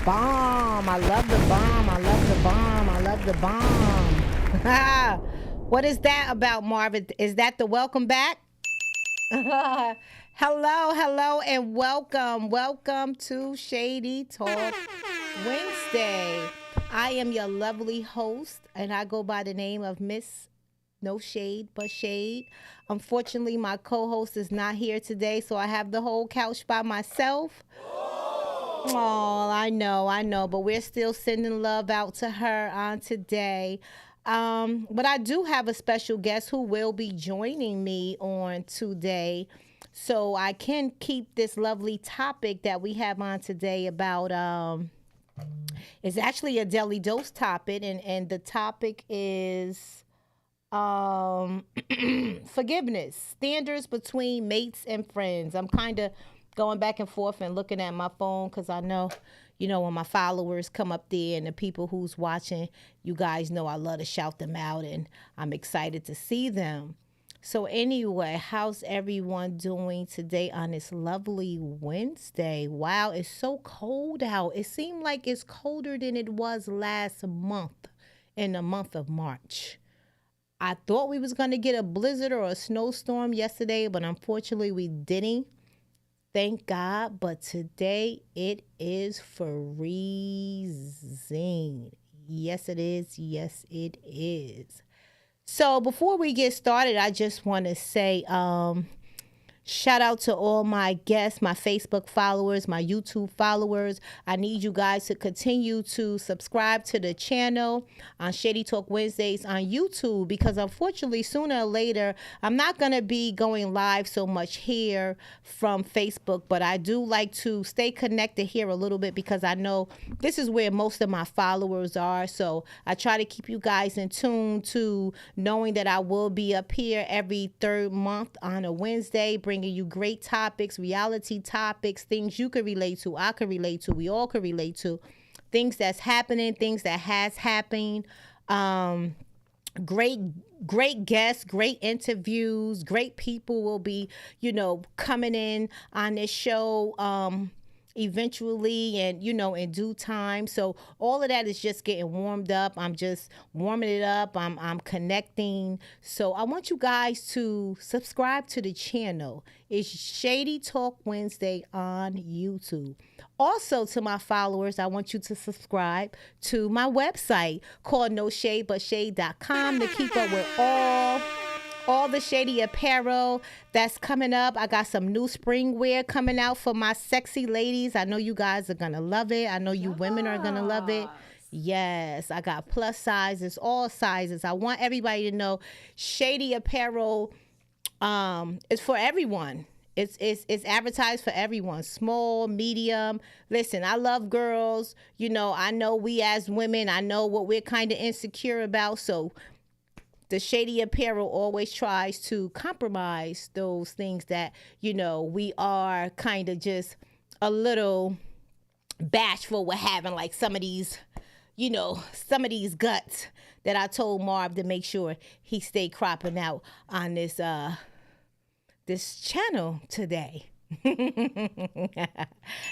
bomb. I love the bomb. I love the bomb. I love the bomb. What is that about, Marvin? Is that the welcome back? Hello, hello, and welcome. Welcome to Shady Talk Wednesday. I am your lovely host, and I go by the name of Miss No Shade But Shade. Unfortunately, my co host is not here today, so I have the whole couch by myself. Oh, I know, but we're still sending love out to her on today. But I do have a special guest who will be joining me on today. So I can keep this lovely topic that we have on today about it's actually a daily dose topic, and the topic is um forgiveness, standards between mates and friends. I'm kind of going back and forth and looking at my phone because I know, when my followers come up there and the people who's watching, you guys know I love to shout them out, and I'm excited to see them. So anyway, how's everyone doing today on this lovely Wednesday? Wow, it's so cold out. It seemed like it's colder than it was last month, in the month of March. I thought we was gonna get a blizzard or a snowstorm yesterday, but unfortunately we didn't. Thank God. But today it is freezing. Yes, it is. Yes, it is. So before we get started, I just want to say, shout out to all my guests, my Facebook followers, my YouTube followers. I need you guys to continue to subscribe to the channel on Shady Talk Wednesdays on YouTube because unfortunately, sooner or later, I'm not going to be going live so much here from Facebook, but I do like to stay connected here a little bit because I know this is where most of my followers are. So I try to keep you guys in tune to knowing that I will be up here every third month on a Wednesday, bringing you great topics, reality topics, things you could relate to, I could relate to, we all could relate to, things that's happening, things that has happened. Um, great great guests, great interviews, great people will be, coming in on this show eventually and in due time. So all of that is just getting warmed up. I'm just warming it up. I'm connecting. So I want you guys to subscribe to the channel. It's Shady Talk Wednesday on YouTube. Also, to my followers, I want you to subscribe to my website called noshadebutshade.com to keep up with all the shady apparel that's coming up. I got some new spring wear coming out for my sexy ladies. I know you guys are gonna love it. I know you women are gonna love it. Yes, I got plus sizes, all sizes. I want everybody to know shady apparel is for everyone. It's advertised for everyone, small, medium. Listen, I love girls. I know we as women, I know what we're kind of insecure about. So the shady apparel always tries to compromise those things that, we are kind of just a little bashful with having, like some of these guts that I told Marv to make sure he stay cropping out on this channel today.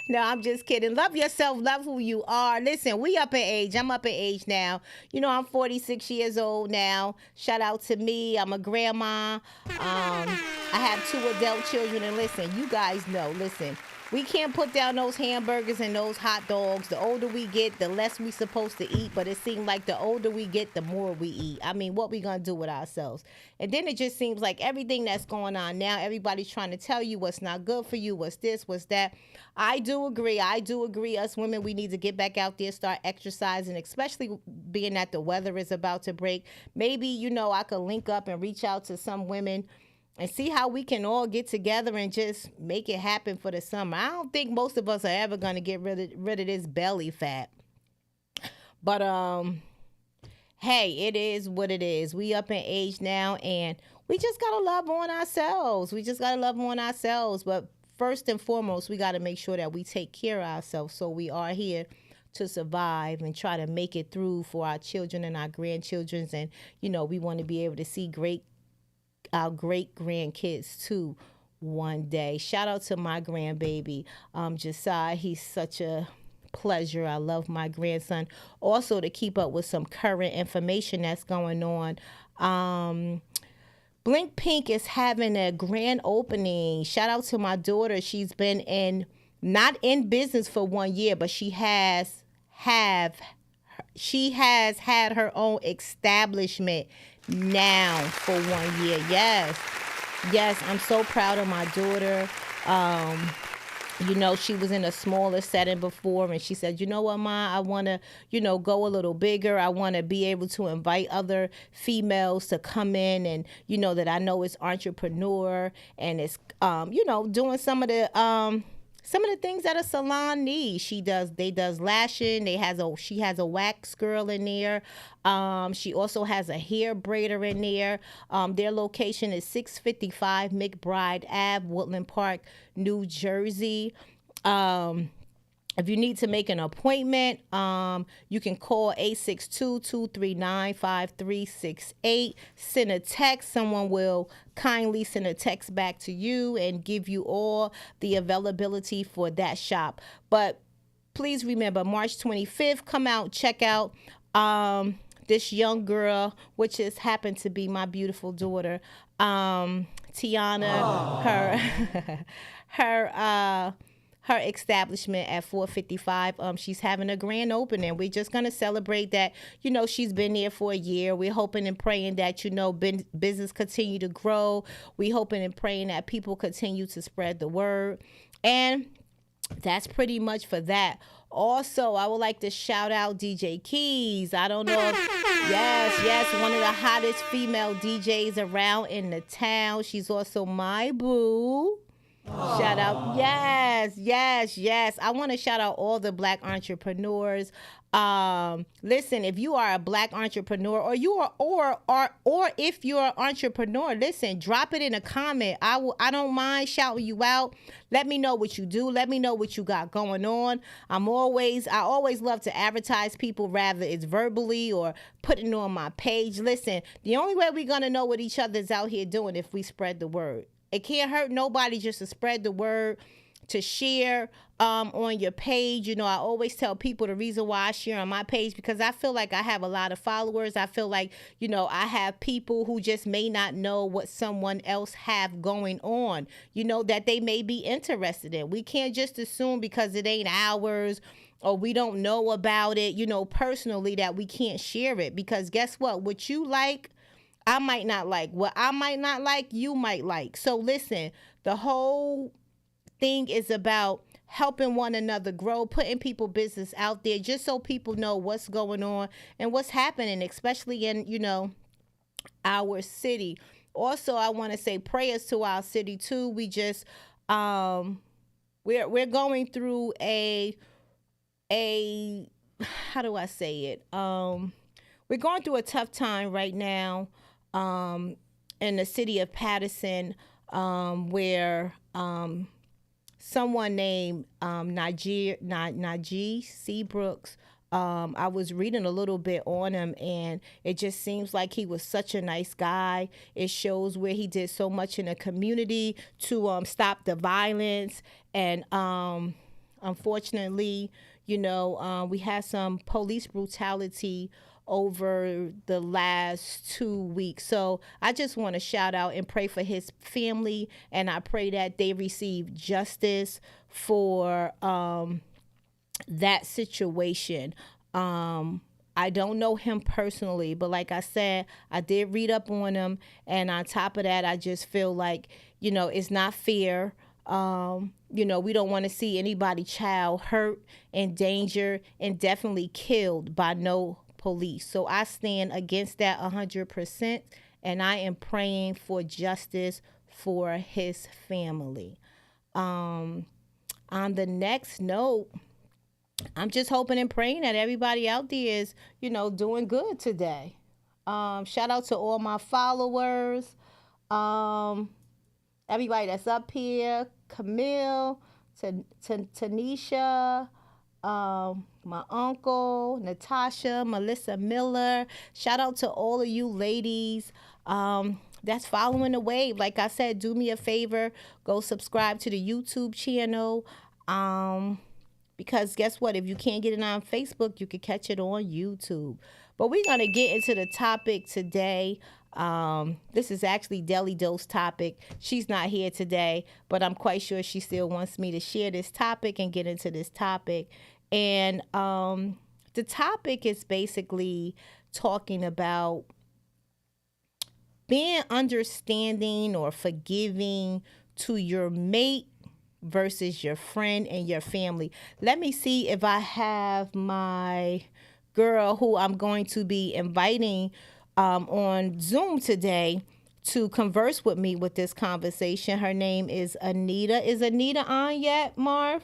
No, I'm just kidding. Love yourself, love who you are. Listen, we up in age. I'm up in age now. I'm 46 years old now. Shout out to me. I'm a grandma. I have two adult children. And listen, you guys know, listen, we can't put down those hamburgers and those hot dogs. The older we get, the less we supposed to eat. But it seems like the older we get, the more we eat. I mean, what we gonna do with ourselves? And then it just seems like everything that's going on now, everybody's trying to tell you what's not good for you, what's this, what's that. I do agree. Us women, we need to get back out there, start exercising, especially being that the weather is about to break. Maybe, I could link up and reach out to some women and see how we can all get together and just make it happen for the summer. I don't think most of us are ever going to get rid of this belly fat. But hey, it is what it is. We up in age now and we just got to love on ourselves. But first and foremost, we got to make sure that we take care of ourselves. So we are here to survive and try to make it through for our children and our grandchildren. And, we want to be able to see our great grandkids too one day. Shout out to my grandbaby, Josiah. He's such a pleasure. I love my grandson. Also, to keep up with some current information that's going on. Blink Pink is having a grand opening. Shout out to my daughter. She's been in not in business for 1 year, but she has had her own establishment now for 1 year. Yes. Yes, I'm so proud of my daughter. She was in a smaller setting before, and she said, you know what, Ma, I want to, go a little bigger. I want to be able to invite other females to come in and, that I know is entrepreneur and it's, doing some of the things that a salon needs. They does lashing. She has a wax girl in there. She also has a hair braider in there. Their location is 655 McBride Ave, Woodland Park, New Jersey. If you need to make an appointment, you can call 862-239-5368. Send a text. Someone will kindly send a text back to you and give you all the availability for that shop. But please remember, March 25th, come out, check out this young girl, which has happened to be my beautiful daughter, Tiana. Her establishment at 455. She's having a grand opening. We're just going to celebrate that, she's been there for a year. We're hoping and praying that, business continue to grow. We're hoping and praying that people continue to spread the word. And that's pretty much for that. Also, I would like to shout out DJ Keys. I don't know if, yes, one of the hottest female DJs around in the town. She's also my boo. Shout out, yes. I want to shout out all the Black entrepreneurs. Listen, if you are a Black entrepreneur, or if you're an entrepreneur, listen, drop it in a comment. I don't mind shouting you out. Let me know what you do. Let me know what you got going on. I always love to advertise people, rather it's verbally or putting it on my page. Listen, the only way we're gonna know what each other's out here doing if we spread the word. It can't hurt nobody just to spread the word, to share on your page. I always tell people the reason why I share on my page, because I feel like I have a lot of followers. I feel like, I have people who just may not know what someone else have going on, that they may be interested in. We can't just assume because it ain't ours or we don't know about it, personally, that we can't share it. Because guess what you like, I might not like. What I might not like, you might like. So listen, the whole thing is about helping one another grow, putting people business out there just so people know what's going on and what's happening, especially in, our city. Also, I want to say prayers to our city too. We just we're going through a how do I say it? We're going through a tough time right now. In the city of Patterson, where someone named Najee Seabrooks, I was reading a little bit on him, and it just seems like he was such a nice guy. It shows where he did so much in the community to stop the violence, and unfortunately, we had some police brutality over the last 2 weeks. So I just want to shout out and pray for his family, and I pray that they receive justice for that situation. I don't know him personally, but like I said, I did read up on him, and on top of that, I just feel like, it's not fair. We don't want to see anybody child hurt, endangered, and definitely killed by no police. So I stand against that 100%, and I am praying for justice for his family. On the next note, I'm just hoping and praying that everybody out there is, doing good today. Shout out to all my followers, everybody that's up here, Camille, Tanisha, my uncle, Natasha, Melissa Miller. Shout out to all of you ladies that's following the wave. Like I said, do me a favor, go subscribe to the YouTube channel. Because guess what? If you can't get it on Facebook, you can catch it on YouTube. But we're going to get into the topic today. This is actually Deli Dose topic. She's not here today, but I'm quite sure she still wants me to share this topic and get into this topic. And the topic is basically talking about being understanding or forgiving to your mate versus your friend and your family. Let me see if I have my girl who I'm going to be inviting on Zoom today to converse with me with this conversation. Her name is Anita. Is Anita on yet, Marv?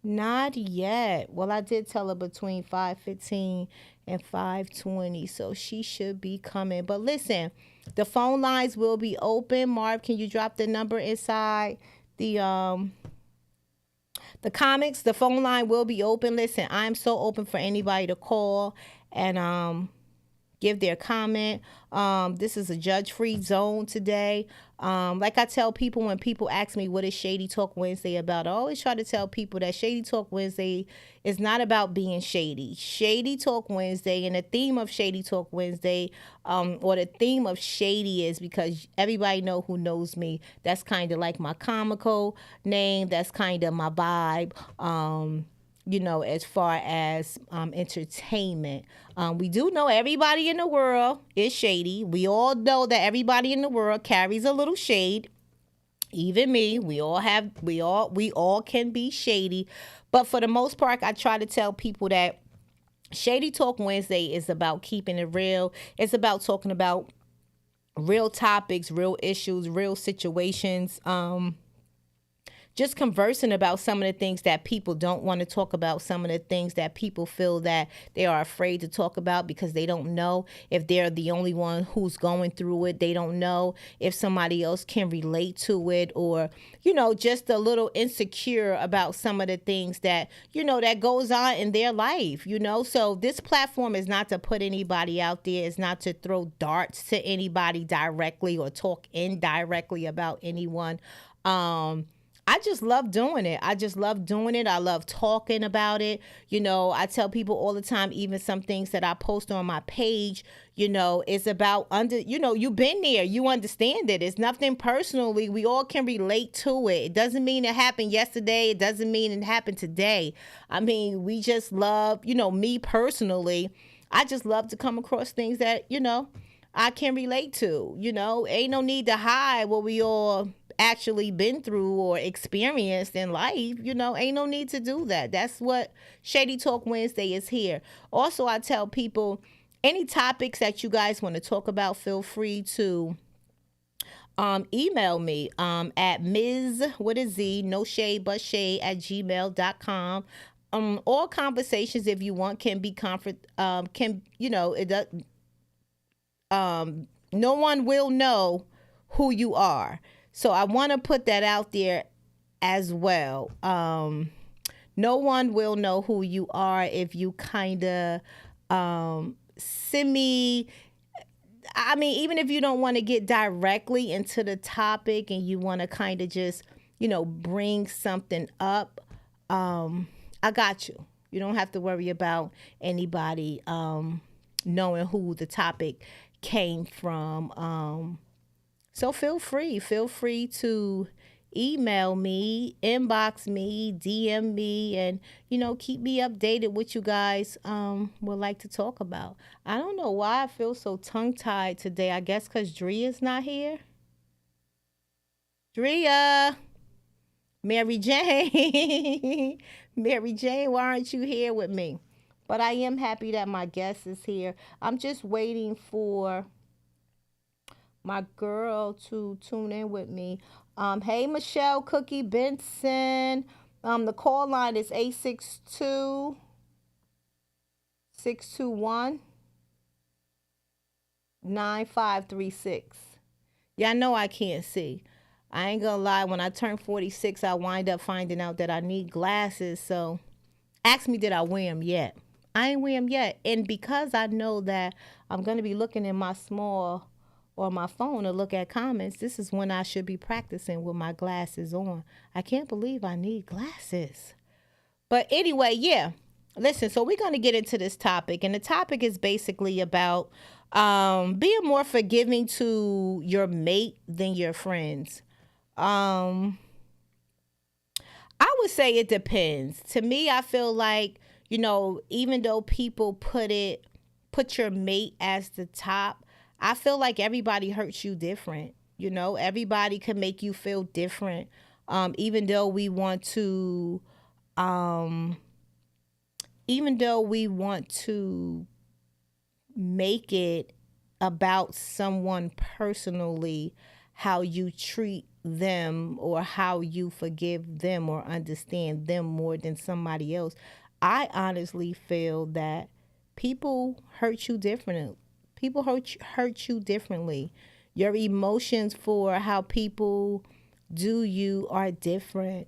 Not yet. Well, I did tell her between 5:15 and 5:20, so she should be coming. But listen, the phone lines will be open. Marv, can you drop the number inside the comics? The phone line will be open. Listen, I'm so open for anybody to call and give their comment. This is a judge-free zone today. Like I tell people when people ask me what is Shady Talk Wednesday about, I always try to tell people that Shady Talk Wednesday is not about being shady. Shady Talk Wednesday and the theme of Shady Talk Wednesday, or the theme of shady is because everybody know who knows me. That's kind of like my comical name. That's kind of my vibe. As far as entertainment. We do know everybody in the world is shady. We all know that everybody in the world carries a little shade. Even me, we all can be shady. But for the most part, I try to tell people that Shady Talk Wednesday is about keeping it real. It's about talking about real topics, real issues, real situations. Just conversing about some of the things that people don't want to talk about, some of the things that people feel that they are afraid to talk about because they don't know if they're the only one who's going through it. They don't know if somebody else can relate to it, or, just a little insecure about some of the things that, that goes on in their life, So this platform is not to put anybody out there. It's not to throw darts to anybody directly or talk indirectly about anyone. I just love doing it. I love talking about it. I tell people all the time, even some things that I post on my page, it's about you've been there. You understand it. It's nothing personally. We all can relate to it. It doesn't mean it happened yesterday. It doesn't mean it happened today. I mean, we just love, me personally, I just love to come across things that, I can relate to. Ain't no need to hide what we all actually been through or experienced in life. Ain't no need to do that. That's what Shady Talk Wednesday is here. Also, I tell people any topics that you guys want to talk about, feel free to email me at Ms. with a Z, no shade but shade at gmail.com. All conversations, if you want, can be no one will know who you are. So I want to put that out there as well. No one will know who you are if you kind of even if you don't want to get directly into the topic and you want to kind of just, bring something up, I got you. You don't have to worry about anybody knowing who the topic came from. So feel free to email me, inbox me, DM me, and, keep me updated what you guys would like to talk about. I don't know why I feel so tongue-tied today. I guess because Dria's not here. Dria, Mary Jane, Mary Jane, why aren't you here with me? But I am happy that my guest is here. I'm just waiting for my girl to tune in with me. Hey, Michelle Cookie Benson. The call line is 862-621-9536. Yeah, I know I can't see. I ain't gonna lie, when I turn 46, I wind up finding out that I need glasses. So ask me, did I wear them yet? I ain't wear them yet. And because I know that I'm gonna be looking in my small or my phone to look at comments, this is when I should be practicing with my glasses on. I can't believe I need glasses. But anyway, yeah. Listen, so we're going to get into this topic, and the topic is basically about being more forgiving to your mate than your friends. Um, I would say it depends. To me, I feel like, even though people put your mate as the top, I feel like everybody hurts you different. Everybody can make you feel different. Even though we want to um even though we want to make it about someone personally, how you treat them or how you forgive them or understand them more than somebody else. I honestly feel that people hurt you differently. People hurt you differently. Your emotions for how people do you are different.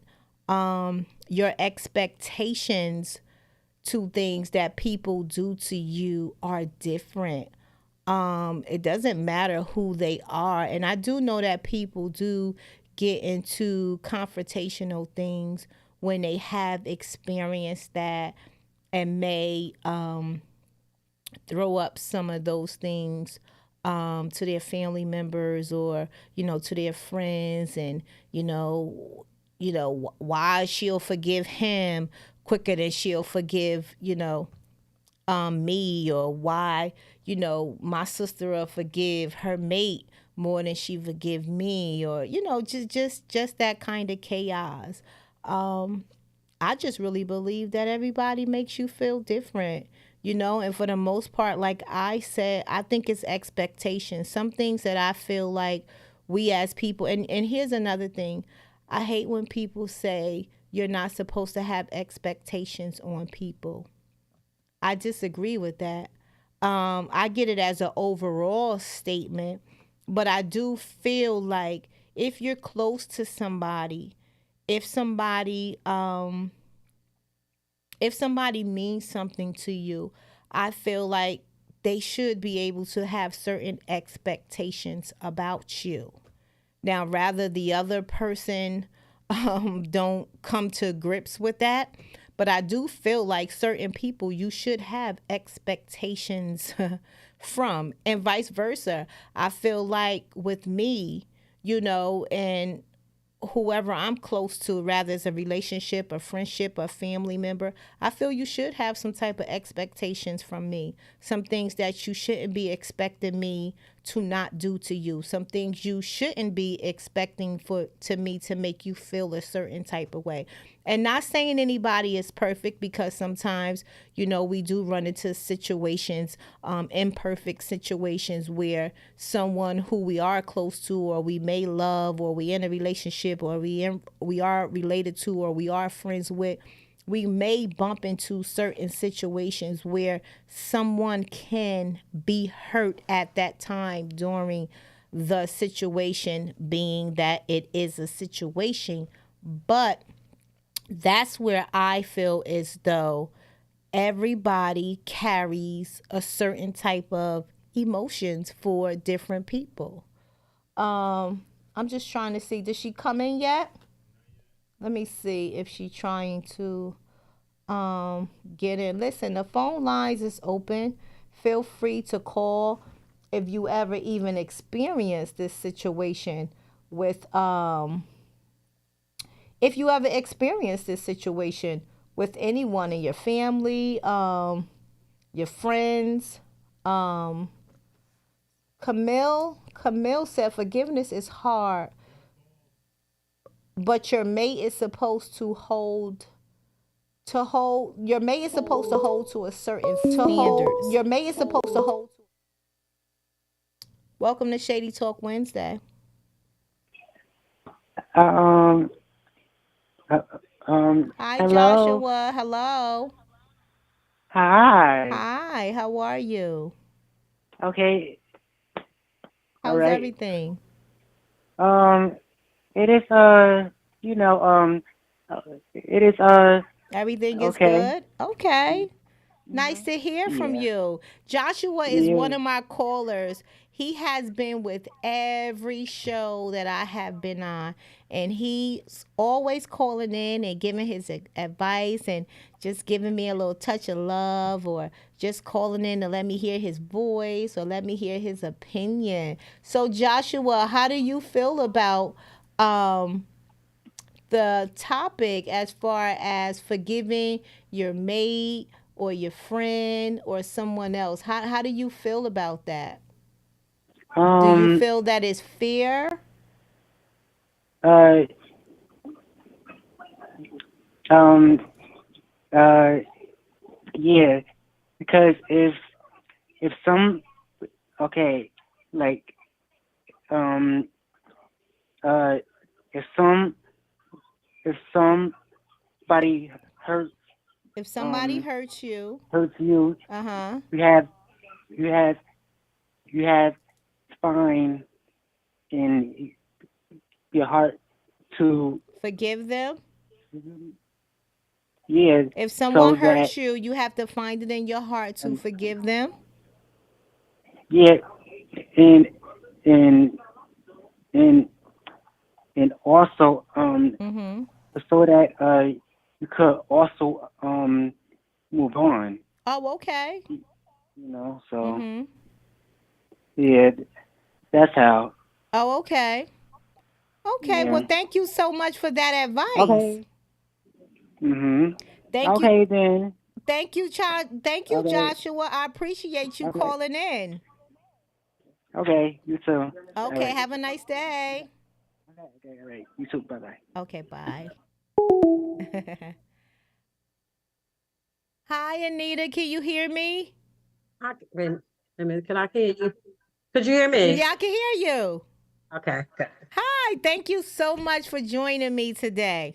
Your expectations to things that people do to you are different. It doesn't matter who they are. And I do know that people do get into confrontational things when they have experienced that and may throw up some of those things to their family members or to their friends, and why she'll forgive him quicker than she'll forgive me, or why my sister will forgive her mate more than she forgive me, or just that kind of chaos. um I just really believe that everybody makes you feel different, and for the most part, like I said, I think it's expectations. Some things that I feel like we as people, and here's another thing. I hate when people say you're not supposed to have expectations on people. I disagree with that. I get it as an overall statement, but I do feel like if you're close to somebody, if somebody um if somebody means something to you, I feel like they should be able to have certain expectations about you. Now, rather the other person don't come to grips with that, but I do feel like certain people you should have expectations from, and vice versa. I feel like with me, and whoever I'm close to, rather it's a relationship, a friendship, a family member, I feel you should have some type of expectations from me. Some things that you shouldn't be expecting me to not do to you. Some things you shouldn't be expecting for to me to make you feel a certain type of way. And not saying anybody is perfect, because sometimes, we do run into situations, imperfect situations where someone who we are close to, or we may love, or we in a relationship, or we are related to, or we are friends with, we may bump into certain situations where someone can be hurt at that time during the situation, being that it is a situation. But that's where I feel as though everybody carries a certain type of emotions for different people. I'm just trying to see, did she come in yet? Let me see if she's trying to get in. Listen, the phone lines is open. Feel free to call if you ever even experienced this situation with if you ever experienced this situation with anyone in your family, your friends. Um, Camille said forgiveness is hard, but your mate is supposed to hold your mate is supposed to hold to a certain standards. Your mate is supposed to hold. Welcome to Shady Talk Wednesday. Um, uh, Hi, hello. Joshua. Hello. Hi. Hi. How are you? Okay. All How's right. everything? Um, it is, you know, uh, it is, Everything is okay. good. Okay. Nice to hear from Yeah. you. Joshua is one Yeah. of my callers. He has been with every show that I have been on, and he's always calling in and giving his advice and just giving me a little touch of love, or just calling in to let me hear his voice or let me hear his opinion. So, Joshua, how do you feel about um, the topic as far as forgiving your mate or your friend or someone else? How do you feel about that? Do you Um. feel that is fair? Uh. Um. Uh. Yeah. Because if some okay, like um uh if some if somebody hurts If somebody um hurts you, hurts you, uh-huh, you have you have you have spine in your heart to forgive them. yeah, If someone so that hurts you, you have to find it in your heart to um, forgive them. yeah, and and and and also Mhm. so that you could also move on, Oh, okay. so Mhm. yeah, that's how. Oh, okay. Okay. Well, Yeah. thank you so much for that advice. Okay. Mhm. Thank you. Okay then. Thank you, Okay. Joshua. I appreciate you Okay. calling in. Okay. You too. All Okay, right. have a nice day. Okay. Okay. All right. You too. Bye bye. Okay, bye. Hi, Anita. Can you hear me? Wait a minute. Can I hear you? Could you hear me? Yeah, I can hear you. Okay, good. Hi, thank you so much for joining me today.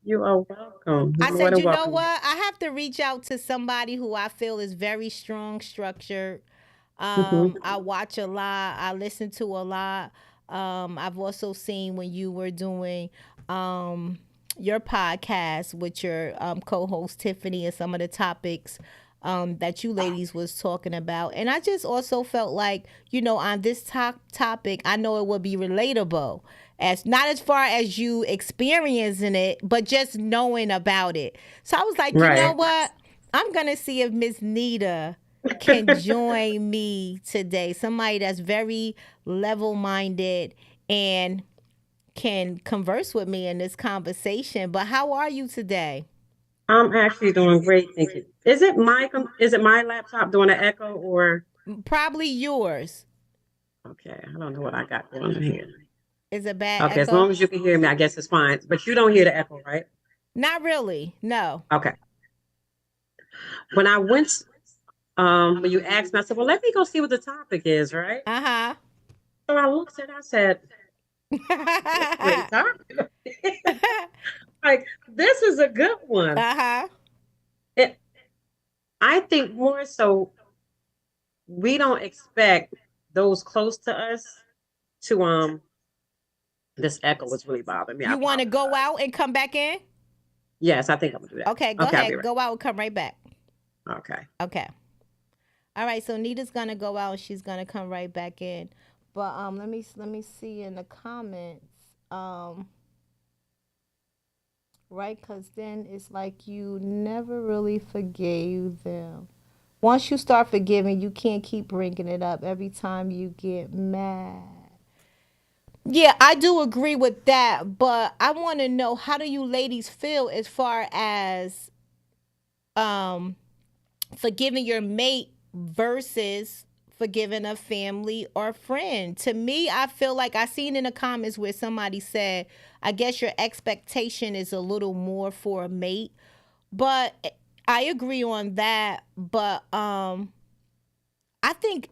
You are welcome. I You're more said, than you know welcome. what? I have to reach out to somebody who I feel is very strong structured. Hmm. I watch a lot. I listen to a lot. I've also seen when you were doing your podcast with your co-host Tiffany and some of the topics that you ladies was talking about. And I just also felt like, on this topic, I know it would be relatable, as not as far as you experiencing it, but just knowing about it. So I was like, you know Right. what? I'm gonna see if Miss Nita can join me today. Somebody that's very level minded and can converse with me in this conversation. But how are you today? I'm actually doing great, thank you. Is it my laptop doing an echo or Probably yours. okay, I don't know what I got going on here. Is a bad Okay, as echo? long as you can hear me, I guess it's fine. But you don't hear the echo, right? Not really. No. Okay. When I went when you asked me, I said, well, let me go see what the topic is, right? Uh So I looked at it, I said, this is a huh. great topic. Like, this is a good one. Uh huh. It, I think more so we don't expect those close to us to this echo was really bothering me. I You want to go apologize. out and come back in? Yes, I think I'm gonna do that. Okay, go Okay, I'll be ahead. right. Go out and come right back. Okay. Okay. All right. So Nita's gonna go out. She's gonna come right back in. But let me see in the comments. Right, because then it's like you never really forgave them. Once you start forgiving, you can't keep bringing it up every time you get mad. Yeah, I do agree with that, but I want to know, how do you ladies feel as far as um forgiving your mate versus forgiving a family or friend? To me, I feel like I seen in the comments where somebody said, I guess your expectation is a little more for a mate, but I agree on that. But I think,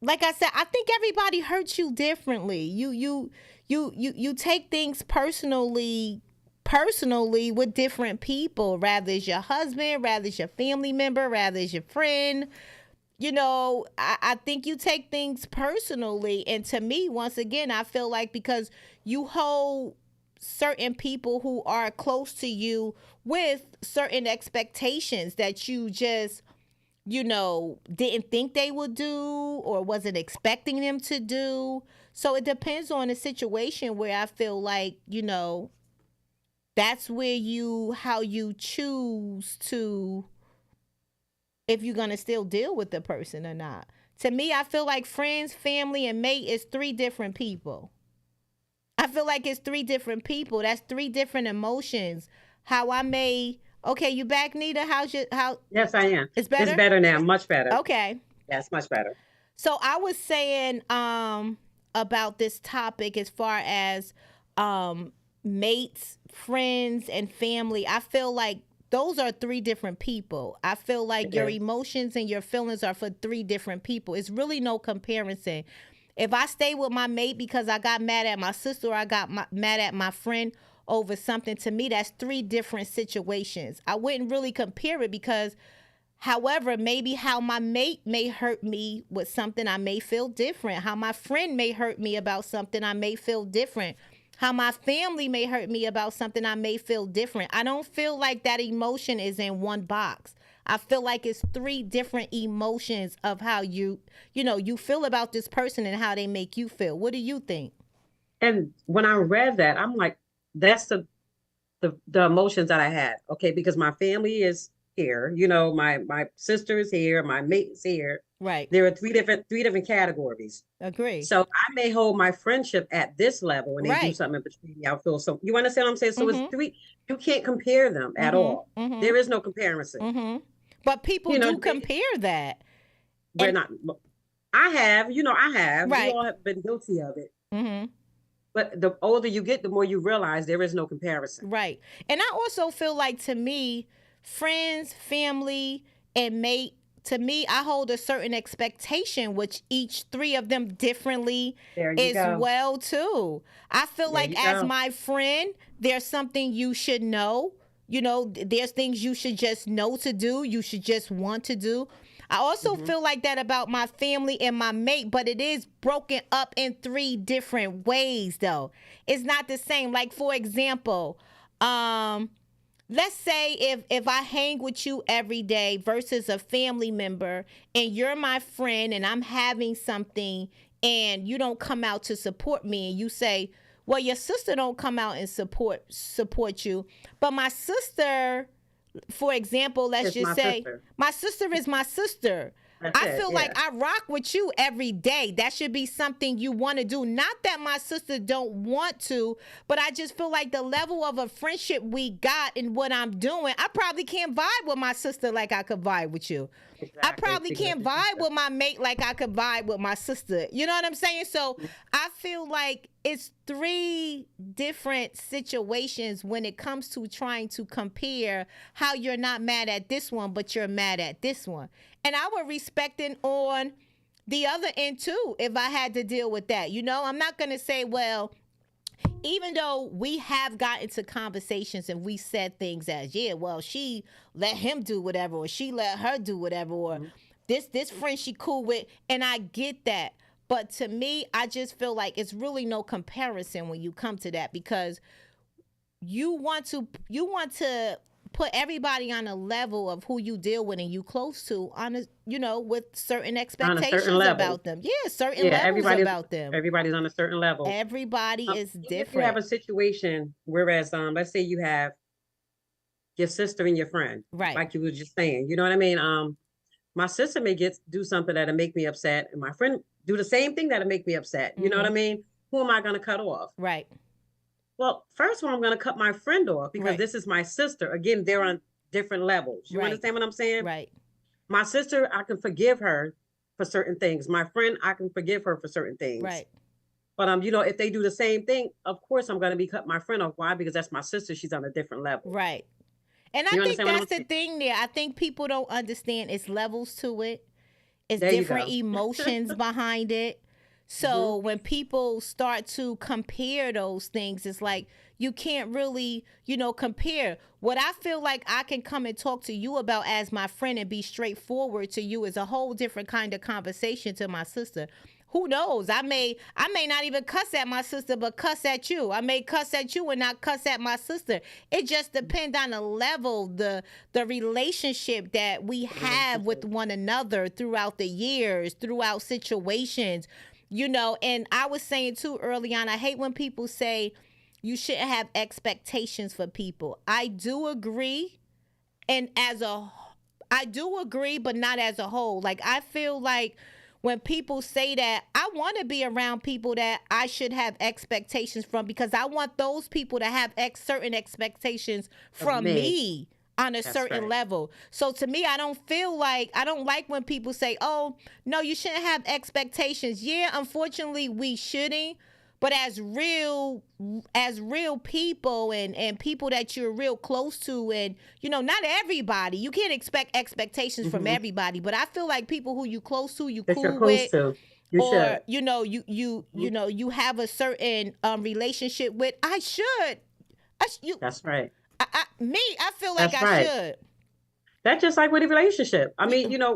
like I said, I think everybody hurts you differently. You take things personally with different people, rather it's your husband, rather it's your family member, rather it's your friend. I think you take things personally. And to me, once again, I feel like because you hold certain people who are close to you with certain expectations that you just didn't think they would do or wasn't expecting them to do. So it depends on the situation where I feel like, that's where how you choose to, if you're going to still deal with the person or not. To me, I feel like friends, family, and mate is three different people. I feel like it's three different people. That's three different emotions. How I may, okay, you back, Nita? How? Yes, I am. It's better? It's better now, much better. Okay. Yes, much better. So I was saying about this topic as far as mates, friends, and family. I feel like those are three different people. I feel like your emotions and your feelings are for three different people. It's really no comparison. If I stay with my mate because I got mad at my sister or I got mad at my friend over something, to me, that's three different situations. I wouldn't really compare it because, however, maybe how my mate may hurt me with something, I may feel different. How my friend may hurt me about something, I may feel different. How my family may hurt me about something, I may feel different. I don't feel like that emotion is in one box. I feel like it's three different emotions of how you feel about this person and how they make you feel. What do you think? And when I read that, I'm like, that's the emotions that I had. Okay, because my family is here, my sister is here, my mate is here. Right. There are three different categories. Agree. So I may hold my friendship at this level and they do something in between me. I'll feel so. You understand what I'm saying? So it's three. You can't compare them at all. There is no comparison. But people do compare that. We're not. I have. Right. We all have been guilty of it. But the older you get, the more you realize there is no comparison. Right. And I also feel like, to me, friends, family, and mate, to me, I hold a certain expectation, which each three of them differently well, too. I feel like as my friend, there's something you should know. There's things you should just know to do. You should just want to do. I also feel like that about my family and my mate, but it is broken up in three different ways, though. It's not the same. Like, for example, let's say if I hang with you every day versus a family member and you're my friend and I'm having something and you don't come out to support me and you say, well, your sister don't come out and support you, but my sister, for example, let's just say my sister is my sister. I feel like I rock with you every day. That should be something you want to do. Not that my sister don't want to, but I just feel like the level of a friendship we got and what I'm doing, I probably can't vibe with my sister like I could vibe with you. Exactly. I probably can't vibe with my mate like I could vibe with my sister. You know what I'm saying? So I feel like it's three different situations when it comes to trying to compare how you're not mad at this one, but you're mad at this one. And I would respect it on the other end too if I had to deal with that. I'm not going to say, well, even though we have gotten to conversations and we said things as, yeah, well, she let him do whatever, or she let her do whatever, or this friend she cool with, and I get that. But to me, I just feel like it's really no comparison when you come to that, because you want to put everybody on a level of who you deal with and you close to on a, with certain expectations about them. Yeah, certain levels about them. Everybody's on a certain level. Everybody is different. If you have a situation, whereas let's say you have your sister and your friend, right? Like you were just saying, you know what I mean? My sister may do something that'll make me upset, and my friend do the same thing that'll make me upset. You know what I mean? Who am I going to cut off? Right. Well, first of all, I'm going to cut my friend off because this is my sister. Again, they're on different levels. You understand what I'm saying? Right. My sister, I can forgive her for certain things. My friend, I can forgive her for certain things. Right. But if they do the same thing, of course I'm going to be cut my friend off. Why? Because that's my sister. She's on a different level. Right. And I think that's the thing there. I think people don't understand it's levels to it. It's different emotions behind it. So when people start to compare those things, it's like you can't really, compare. What I feel like I can come and talk to you about as my friend and be straightforward to you is a whole different kind of conversation to my sister. who knows? I may not even cuss at my sister, but cuss at you. I may cuss at you and not cuss at my sister. It just depends on the level, the relationship that we have with one another throughout the years, throughout situations, And I was saying too early on, I hate when people say you shouldn't have expectations for people. I do agree, and I do agree, but not as a whole. Like I feel like when people say that, I want to be around people that I should have expectations from because I want those people to have certain expectations Of from me. me on a That's certain right. level. So to me, I don't like when people say, "Oh, no, you shouldn't have expectations." Yeah, unfortunately, we shouldn't. But as real people and people that you're real close to, and not everybody, you can't expect expectations from Hmm. everybody, but I feel like people who you close to, you That you're cool close with, to. You or should. Mhm. you have a certain relationship with, you That's right. I feel like That's I right. should. That's just like with a relationship. I mean, Yeah.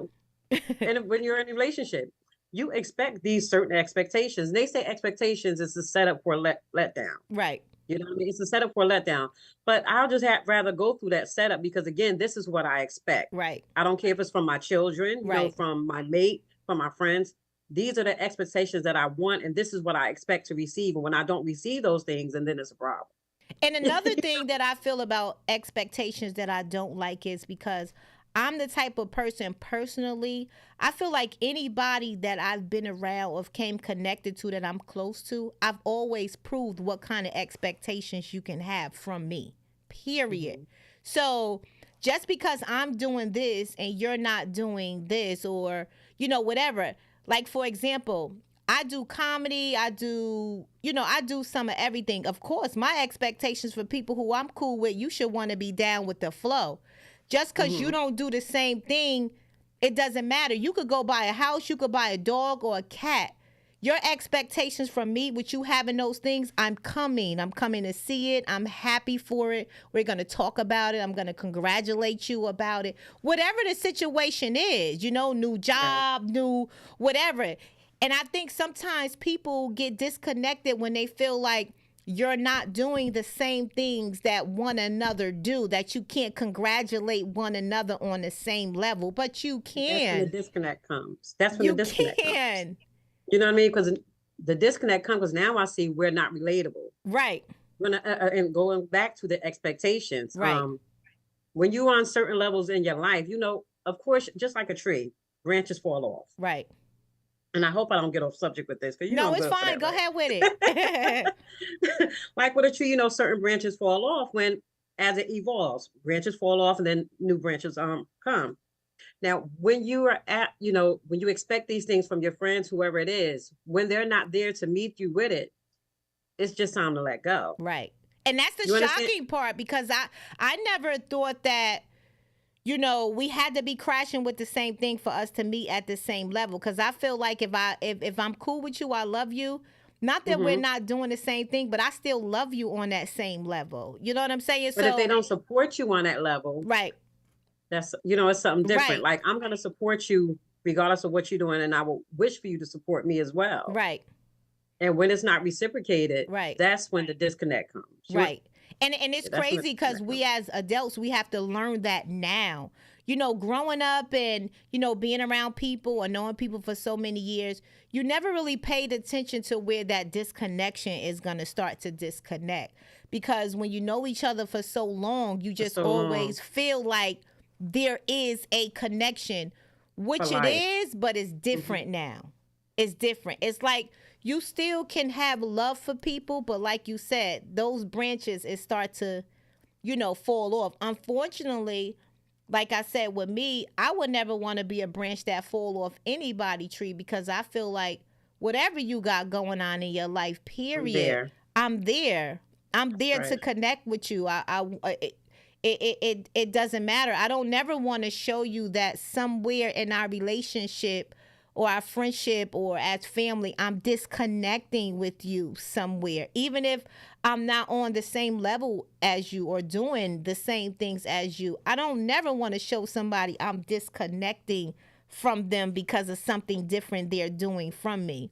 and when you're in a relationship, you expect these certain expectations. They say expectations is a setup for a letdown. Right, You know what I mean? It's a setup for a letdown. But I'll just rather go through that setup because again, this is what I expect. right, I don't care if it's from my children, right. from my mate, from my friends. These are the expectations that I want, and this is what I expect to receive. And when I don't receive those things, and then it's a problem. And another thing that I feel about expectations that I don't like is because I'm the type of person personally, I feel like anybody that I've been around or came connected to that I'm close to, I've always proved what kind of expectations you can have from me. Period. Hmm. So just because I'm doing this and you're not doing this, or whatever. Like for example, I do comedy, I do some of everything. Of course, my expectations for people who I'm cool with, you should want to be down with the flow. Just because you Hmm. don't do the same thing, it doesn't matter. You could go buy a house, you could buy a dog or a cat. Your expectations from me, with you having those things, I'm coming. I'm coming to see it. I'm happy for it. We're going to talk about it. I'm going to congratulate you about it. Whatever the situation is, new Right. job, new whatever. And I think sometimes people get disconnected when they feel like you're not doing the same things that one another do, that you can't congratulate one another on the same level, but you That's when the can. disconnect comes. That's when the You disconnect comes. can. You know what I mean? Because the disconnect comes because now I see we're not relatable. Right, And going back to the expectations, right, when you're on certain levels in your life, of course, just like a tree, branches fall off. right. And I hope I don't get off subject with this because No, I'm it's good for fine. that, Go right? ahead with it. Like with a tree, certain branches fall off when as it evolves. Branches fall off and then new branches come. Now, when you are when you expect these things from your friends, whoever it is, when they're not there to meet you with it, it's just time to let go. Right. And that's the You understand? shocking part, because I never thought that we had to be crashing with the same thing for us to meet at the same level. Because I feel like if I'm cool with you, I love you. Not that we're Hmm. not doing the same thing, but I still love you on that same level. You know what I'm saying? But if they So, don't support you on that level, right, that's it's something different. right, Like I'm going to support you regardless of what you're doing, and I will wish for you to support me as well. right, And when it's not reciprocated, right. that's when the disconnect comes. Right. And it's That's when the crazy because disconnect we comes. as adults, we have to learn that now. Growing up and, being around people or knowing people for so many years, you never really paid attention to where that disconnection is going to start to disconnect. Because when you know each other for so long, you For just so long, always feel like there is a connection, for which it life. is, but it's Hmm. different now. It's different. It's like you still can have love for people, but like you said, those branches it start to, fall off. Unfortunately, like I said, with me, I would never want to be a branch that fall off anybody tree, because I feel like whatever you got going on in your life, I'm period, there. I'm there. I'm That's there to right. connect with you. It doesn't matter. I don't never want to show you that somewhere in our relationship or our friendship or as family, I'm disconnecting with you somewhere, even if I'm not on the same level as you or doing the same things as you. I don't never want to show somebody I'm disconnecting from them because of something different they're doing from me.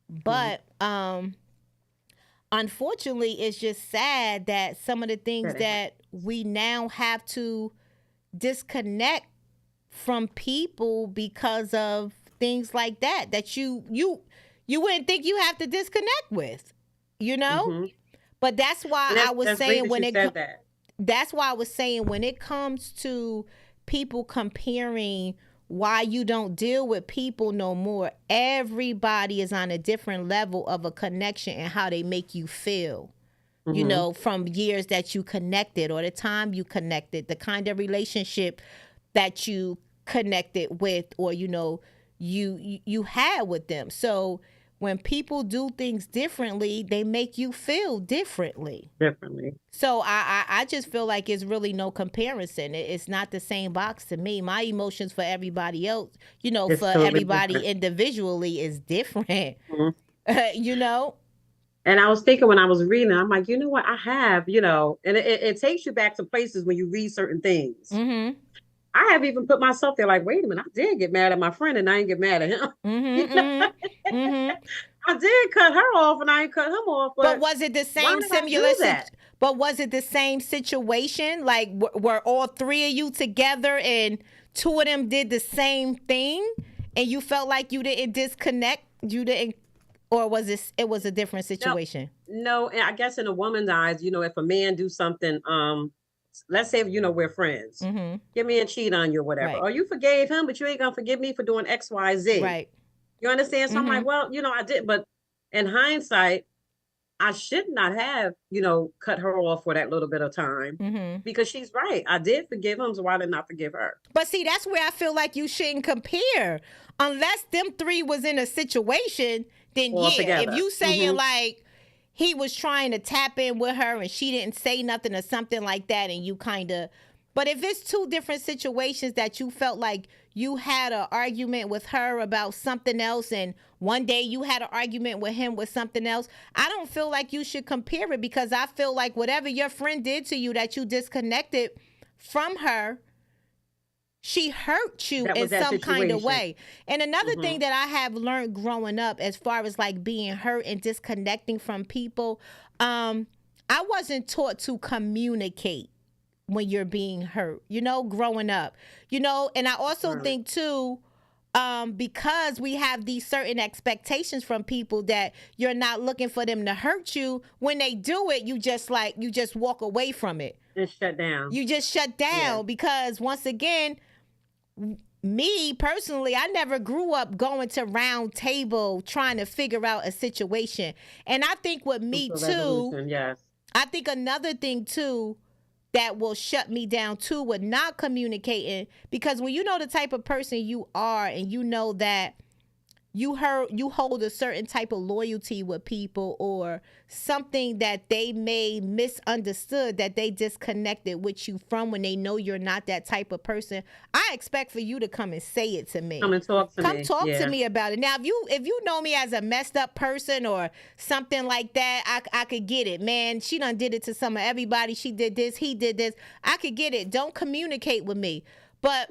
But unfortunately, it's just sad that some of the things that we now have to disconnect from people because of things like that you wouldn't think you have to disconnect with, you know. But that's why I was saying that's why I was saying when it comes to people comparing why you don't deal with people no more, everybody is on a different level of a connection and how they make you feel. You know, from years that you connected or the time you connected, the kind of relationship that you connected with, or you know, you had with them. So when people do things differently, they make you feel differently. So I just feel like it's really no comparison. It's not the same box to me. My emotions for everybody else, you know, it's for totally everybody different. Individually is different. You know. And I was thinking when I was reading, I'm like, you know what, I have, you know, and it takes you back to places when you read certain things. I have even put myself there like, wait a minute, I did get mad at my friend and I didn't get mad at him. I did cut her off and I didn't cut him off. But was it the same But was it the same situation? Like, were all three of you together and two of them did the same thing and you felt like you didn't disconnect? You didn't. Or was it was a different situation? No, and I guess in a woman's eyes, you know, if a man do something, let's say, you know, we're friends, get me and cheat on you or whatever. Right. Or you forgave him, but you ain't gonna forgive me for doing X, Y, Z. Right. You understand? So I'm like, well, you know, I did, but in hindsight, I should not have, you know, cut her off for that little bit of time because she's right. I did forgive him, so why did I not forgive her? But see, that's where I feel like you shouldn't compare. Unless them three was in a situation, then if you saying like he was trying to tap in with her and she didn't say nothing or something like that, and you kind of, but if it's two different situations that you felt like you had an argument with her about something else and one day you had an argument with him with something else, I don't feel like you should compare it, because I feel like whatever your friend did to you that you disconnected from her, she hurt you in some kind of way. And another thing that I have learned growing up as far as like being hurt and disconnecting from people, I wasn't taught to communicate when you're being hurt, you know, growing up, you know. And I also think too, because we have these certain expectations from people that you're not looking for them to hurt you. When they do it, you just walk away from it. Just shut down. You just shut down because once again, me personally, I never grew up going to round table trying to figure out a situation. And I think with me too, I think another thing too that will shut me down too with not communicating, because when you know the type of person you are and you know that you hold a certain type of loyalty with people or something that they may misunderstood that they disconnected with you from, when they know you're not that type of person, I expect for you to come and say it to me. Come and talk to me. Talk to me about it. Now, if you know me as a messed up person or something like that, I could get it. Man, she done did it to some of everybody. She did this, he did this. I could get it. Don't communicate with me. But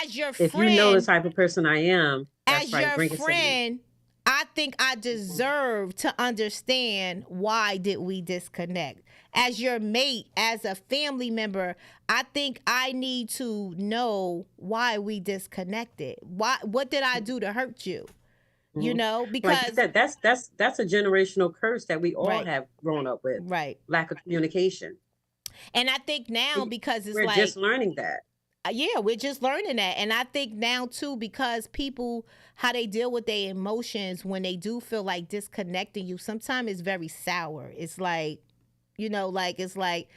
as your friend, if you know the type of person I am, as your friend, I think I deserve to understand why did we disconnect. As your mate, as a family member, I think I need to know why we disconnected. What did I do to hurt you? You know, because like that's a generational curse that we all have grown up with. Right. Lack of communication. And I think now, because we're just learning that. Yeah, we're just learning that. And I think now too, because people, how they deal with their emotions when they do feel like disconnecting you, sometimes it's very sour. It's like, you know, like it's like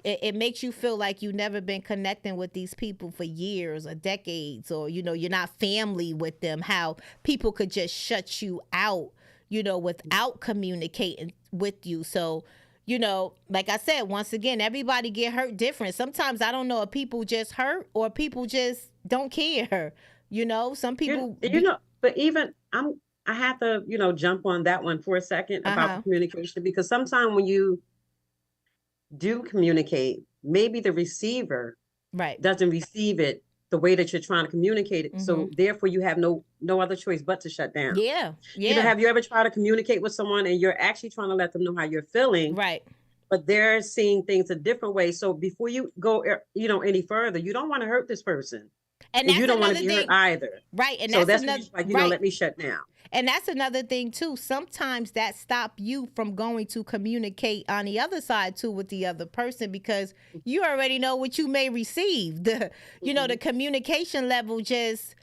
it makes you feel like you've never been connecting with these people for years or decades, or, you know, you're not family with them. How people could just shut you out, you know, without communicating with you. So, you know, like I said, once again, everybody get hurt different. Sometimes I don't know if people just hurt or people just don't care. You know, some people. You know, but even I have to, you know, jump on that one for a second about communication, because sometimes when you do communicate, maybe the receiver doesn't receive it the way that you're trying to communicate it. So therefore you have no other choice but to shut down. Yeah. Have you ever tried to communicate with someone and you're actually trying to let them know how you're feeling? Right. But they're seeing things a different way. So before you go, any further, you don't want to hurt this person. And you don't want to be hurt either. Right. And so that's another, like, let me shut down. And that's another thing too. Sometimes that stop you from going to communicate on the other side too with the other person, because you already know what you may receive. The the communication level just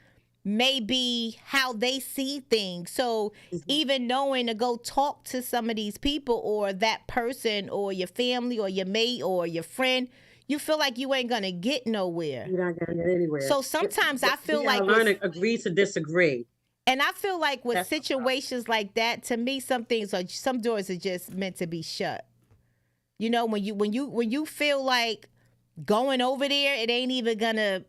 may be how they see things. So even knowing to go talk to some of these people or that person or your family or your mate or your friend, you feel like you ain't gonna get nowhere. You're not gonna get anywhere. So sometimes I feel like learn to agree to disagree. And I feel like with situations like that, to me, some doors are just meant to be shut. When you feel like going over there, it ain't even gonna,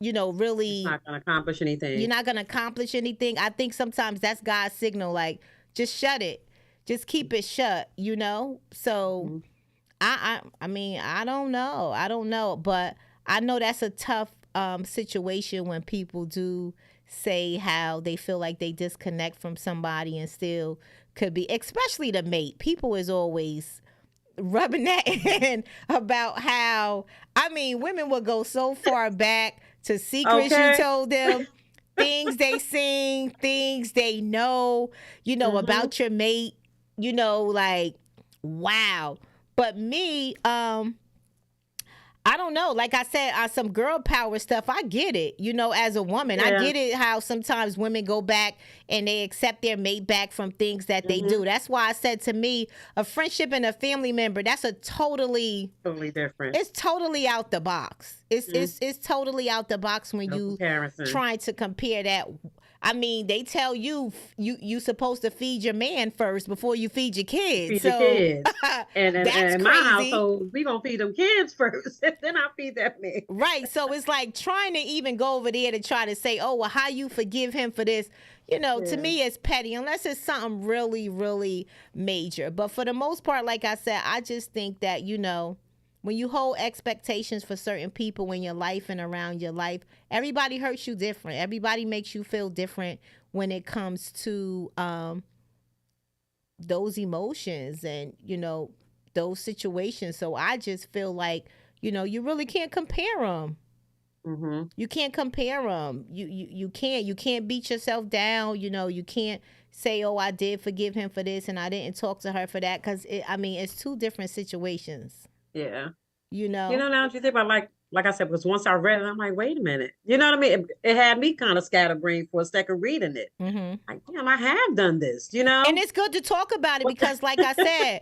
really. It's not gonna accomplish anything. You're not gonna accomplish anything. I think sometimes that's God's signal, like, just shut it, just keep it shut. So, I mean, I don't know, but I know that's a tough situation when people do say how they feel like they disconnect from somebody and still could be, especially the mate. People is always rubbing that in about how, I mean, women will go so far back to secrets you told them, things they seen, things they know, about your mate, like, wow. But me, I don't know. Like I said, some girl power stuff, I get it, as a woman. I get it how sometimes women go back and they accept their mate back from things that they do. That's why I said, to me, a friendship and a family member, that's a totally different. It's totally out the box. It's totally out the box when you trying to compare that. I mean, they tell you supposed to feed your man first before you feed your kids. And that's in crazy. My household, we gonna feed them kids first, and then I feed that man. Right. So it's like trying to even go over there to try to say, oh, well, how you forgive him for this? To me, it's petty unless it's something really, really major. But for the most part, like I said, I just think that, when you hold expectations for certain people in your life and around your life, everybody hurts you different. Everybody makes you feel different when it comes to those emotions and, those situations. So I just feel like, you really can't compare them. You can't compare them. You can't beat yourself down. You can't say, oh, I did forgive him for this and I didn't talk to her for that, because it's two different situations. Yeah. Now that you think about, like I said, because once I read it, I'm like, wait a minute. You know what I mean? It had me kind of scatterbrained for a second reading it. Like, damn, I have done this, And it's good to talk about it because, like I said,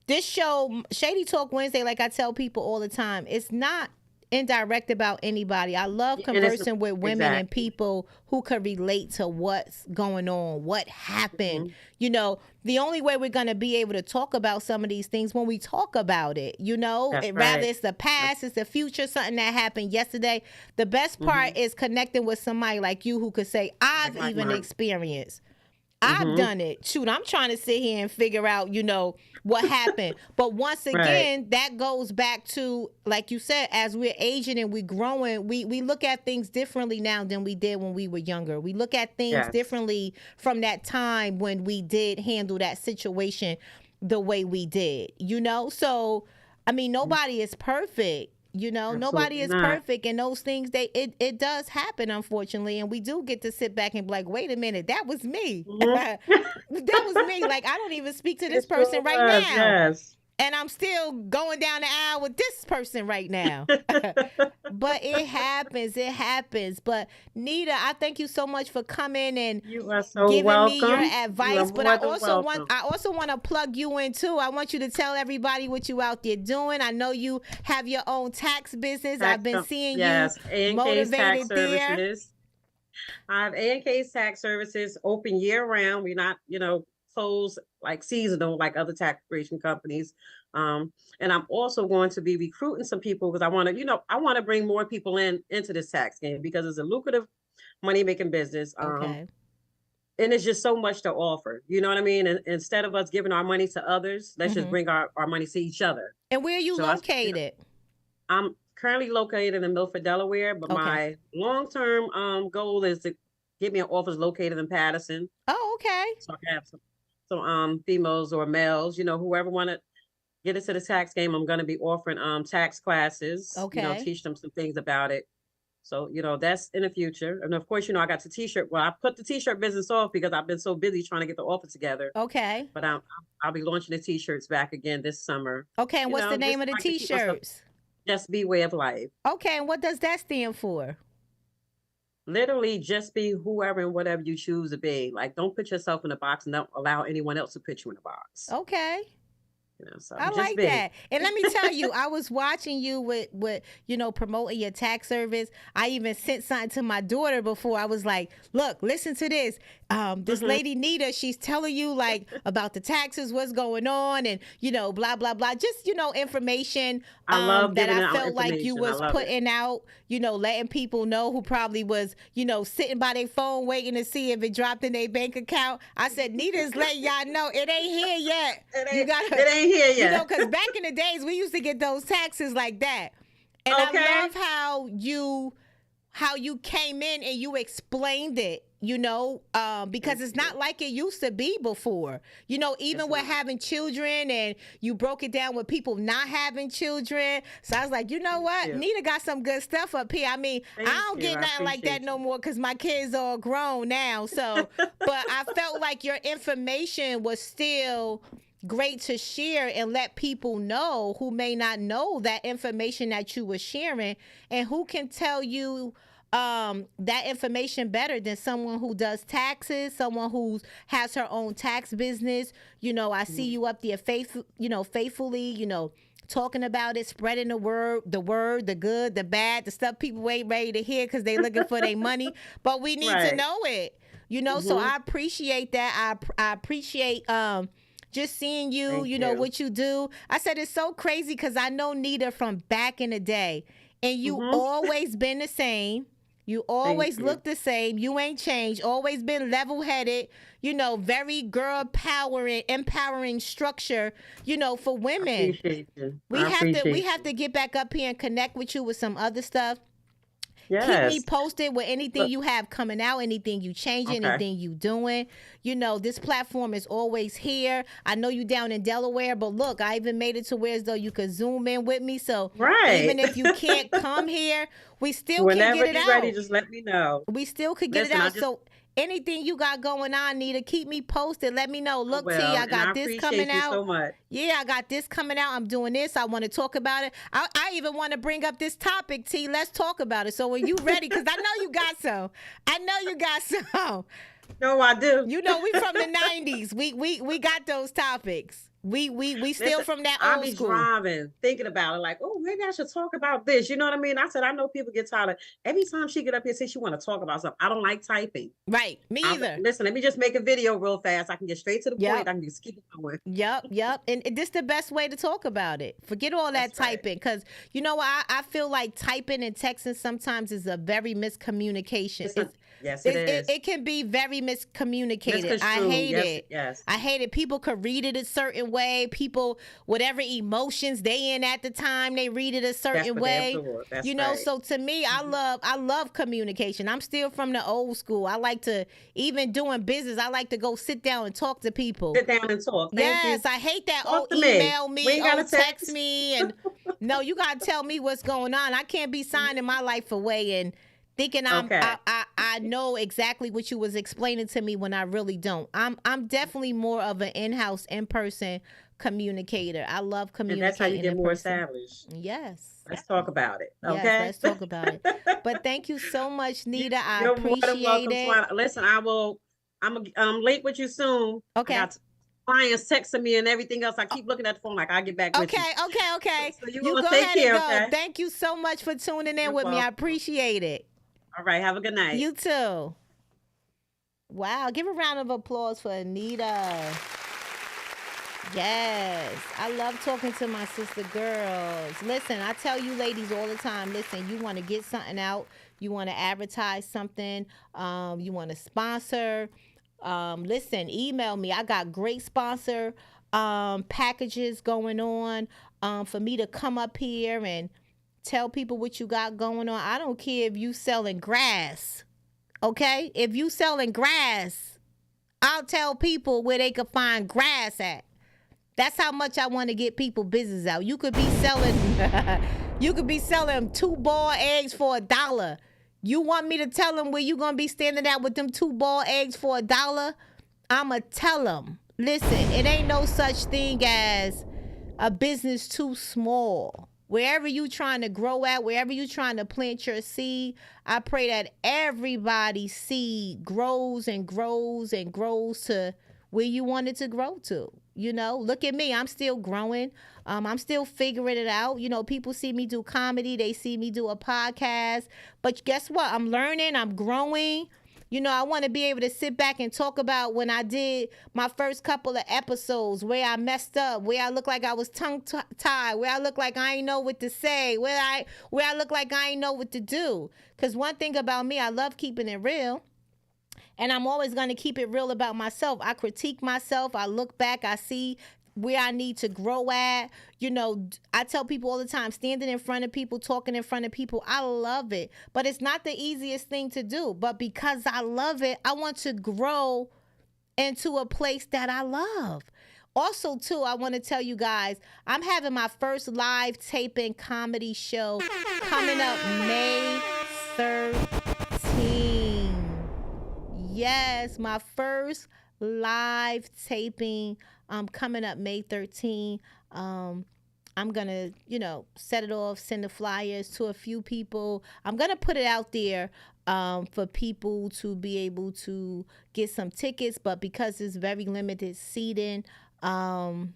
this show, Shady Talk Wednesday, like I tell people all the time, it's not indirect about anybody. I love conversing with women and people who could relate to what's going on, what happened. The only way we're going to be able to talk about some of these things when we talk about it, rather it's the past, it's the future, something that happened yesterday. The best part is connecting with somebody like you who could say, I've even experienced. I've done it. Shoot, I'm trying to sit here and figure out, what happened. But once again, that goes back to, like you said, as we're aging and we're growing, we look at things differently now than we did when we were younger. We look at things differently from that time when we did handle that situation the way we did, So, I mean, nobody is perfect. Nobody is perfect, and those things it does happen, unfortunately, and we do get to sit back and be like, wait a minute, that was me. That was me. Like, I don't even speak to this person right now. And I'm still going down the aisle with this person right now. But it happens. But Nita, I thank you so much for coming and you are so giving welcome. me your advice. But I also welcome. want to plug you in too. I want you to tell everybody what you out there doing. I know you have your own tax business. I've been seeing you motivated there. Services. I have A&K's Tax Services open year round. We're not, closed like seasonal like other tax preparation companies. And I'm also going to be recruiting some people because I want to bring more people into this tax game because it's a lucrative money making business. And it's just so much to offer. You know what I mean? And instead of us giving our money to others, let's just bring our money to each other. And where are you located? I'm currently located in Milford, Delaware, but Okay. my long-term goal is to get me an office located in Patterson. Oh, okay. So I can have some females or males, whoever want to get into the tax game. I'm going to be offering tax classes, Okay. teach them some things about it. So, that's in the future. And of course, I got the t-shirt. Well, I put the t-shirt business off because I've been so busy trying to get the office together. Okay. But I'll be launching the t-shirts back again this summer. Okay, and what's the name Just of the like to keep myself, t-shirts? just be way of life. Okay, and what does that stand for? Literally just be whoever and whatever you choose to be. Like, don't put yourself in a box and don't allow anyone else to put you in a box. Okay. So I just like be. that. And let me tell you, I was watching you with promoting your tax service. I even sent something to my daughter before. I was like, look, listen to this. This lady Nita, she's telling you like about the taxes, what's going on, and blah blah blah. Just information I love that giving I out felt like you information. I was love putting out, letting people know who probably was, sitting by their phone waiting to see if it dropped in their bank account. I said, Nita's letting y'all know it ain't here yet. It ain't here yet. Because back in the days we used to get those taxes like that. And I love how you came in and you explained it, because it's not like it used to be before. Even with having children, and you broke it down with people not having children. So I was like, you know what? Nita got some good stuff up here. I mean, I don't get nothing like that no more because my kids are grown now. So, but I felt like your information was still great to share and let people know who may not know that information that you were sharing, and who can tell you that information better than someone who does taxes, someone who has her own tax business. I see you up there faithfully, talking about it, spreading the word, the good, the bad, the stuff people ain't ready to hear because they looking for their money, but we need to know it, so I appreciate that. I appreciate just seeing you, what you do. I said it's so crazy because I know Nita from back in the day, and you always been the same. You always look the same. You ain't changed. Always been level-headed, very girl empowering structure, for women. I appreciate you. We have to get back up here and connect with you with some other stuff. Yes. Keep me posted with anything you have coming out, anything you changing, anything you doing. This platform is always here. I know you down in Delaware, but look, I even made it to where as though you could Zoom in with me. So even if you can't come here, we still can get it out. Whenever you're ready, just let me know. We still could get it out. So anything you got going on, Nita, keep me posted. Let me know. Look, T, I got this coming out. So much. Yeah, I got this coming out. I'm doing this. I want to talk about it. I even want to bring up this topic, T. Let's talk about it. So when you ready, because I know you got some. No, I do. We from the 90s. We got those topics. We still from that old school. I'll be driving, thinking about it, like, oh, maybe I should talk about this. You know what I mean? I said, I know people get tired of every time she get up here and say she want to talk about something. I don't like typing. Right. Me either. Listen, let me just make a video real fast. I can get straight to the point. I can just keep it going. Yep. And this the best way to talk about it. Forget all that typing. Because I feel like typing and texting sometimes is a very miscommunication. Yes, it is. It can be very miscommunicated. I hate it. Yes. I hate it. People could read it a certain way. People, whatever emotions they in at the time, they read it a certain way. So to me, I love communication. I'm still from the old school. I like to, even doing business, I like to go sit down and talk to people. Sit down and talk. Yes, I hate that. Email me, text me, and no, you gotta tell me what's going on. I can't be signing my life away and thinking I know exactly what you was explaining to me when I really don't. I'm definitely more of an in-house, in-person communicator. I love communicating. And that's how you get more established. Yes. Let's talk about it. Okay. Yes, let's talk about it. But thank you so much, Nita. I appreciate it. Listen, I'm late with you soon. Okay. Clients texting me and everything else. I keep looking at the phone like I'll get back with you. Okay. So you go take ahead care, and go. okay? Thank you so much for tuning in with me. I appreciate it. All right. Have a good night. You too. Wow. Give a round of applause for Anita. Yes. I love talking to my sister girls. Listen, I tell you ladies all the time, listen, you want to get something out. You want to advertise something. You want to sponsor. Listen, email me. I got great sponsor packages going on for me to come up here and Tell people what you got going on. I don't care if you selling grass. Okay? If you selling grass, I'll tell people where they can find grass at. That's how much I want to get people business out. You could be selling you could be selling 2 boiled eggs for $1. You want me to tell them where you gonna be standing at with them 2 boiled eggs for $1? I'ma tell them. Listen, it ain't no such thing as a business too small. Wherever you trying to grow at, wherever you trying to plant your seed, I pray that everybody's seed grows and grows and grows to where you want it to grow to. You know, look at me. I'm still growing. I'm still figuring it out. You know, people see me do comedy. They see me do a podcast. But guess what? I'm learning. I'm growing. You know, I want to be able to sit back and talk about when I did my first couple of episodes, where I messed up, where I looked like I was tongue-tied, where I looked like I ain't know what to say, where I look like I ain't know what to do. Because one thing about me, I love keeping it real. And I'm always going to keep it real about myself. I critique myself. I look back. I see where I need to grow at. You know, I tell people all the time, standing in front of people, talking in front of people, I love it. But it's not the easiest thing to do. But because I love it, I want to grow into a place that I love. Also, too, I want to tell you guys, I'm having my first live taping comedy show coming up May 13th. Yes, my first live taping coming up May 13th. I'm going to, you know, set it off, send the flyers to a few people. I'm going to put it out there for people to be able to get some tickets. But because it's very limited seating, I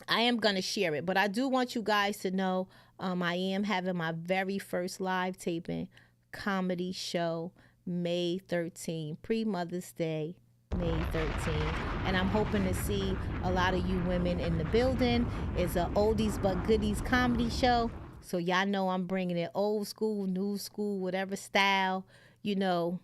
am going to share it. But I do want you guys to know I am having my very first live taping comedy show May 13th, pre-Mother's Day, May 13th. And I'm hoping to see a lot of you women in the building. It's an oldies but goodies comedy show. So y'all know I'm bringing it old school, new school, whatever style, you know,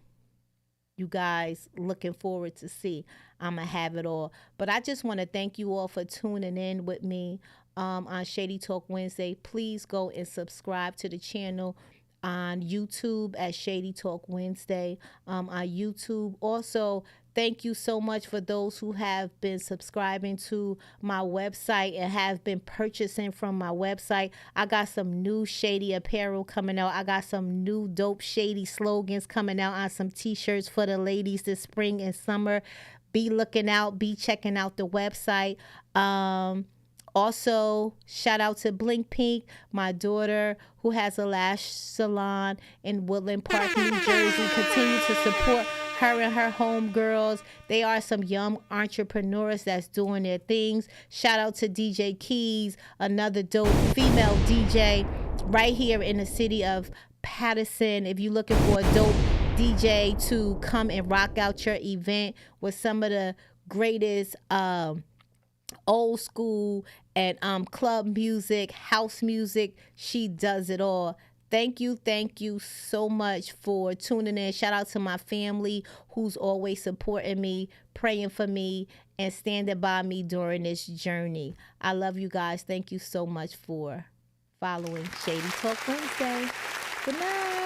you guys looking forward to see. I'm going to have it all. But I just want to thank you all for tuning in with me on Shady Talk Wednesday. Please go and subscribe to the channel on YouTube at Shady Talk Wednesday on YouTube. Also, thank you so much for those who have been subscribing to my website and have been purchasing from my website. I got some new Shady apparel coming out. I got some new dope Shady slogans coming out on some t-shirts for the ladies this spring and summer. Be looking out, be checking out the website. Also, shout out to Blink Pink, my daughter, who has a lash salon in Woodland Park, New Jersey. Continue to support her and her homegirls. They are some young entrepreneurs that's doing their things. Shout out to DJ Keys, another dope female DJ right here in the city of Patterson. If you're looking for a dope DJ to come and rock out your event with some of the greatest old school and club music, house music, she does it all. Thank you so much for tuning in. Shout out to my family who's always supporting me, praying for me, and standing by me during this journey. I love you guys. Thank you so much for following Shady Talk Wednesday. Good night.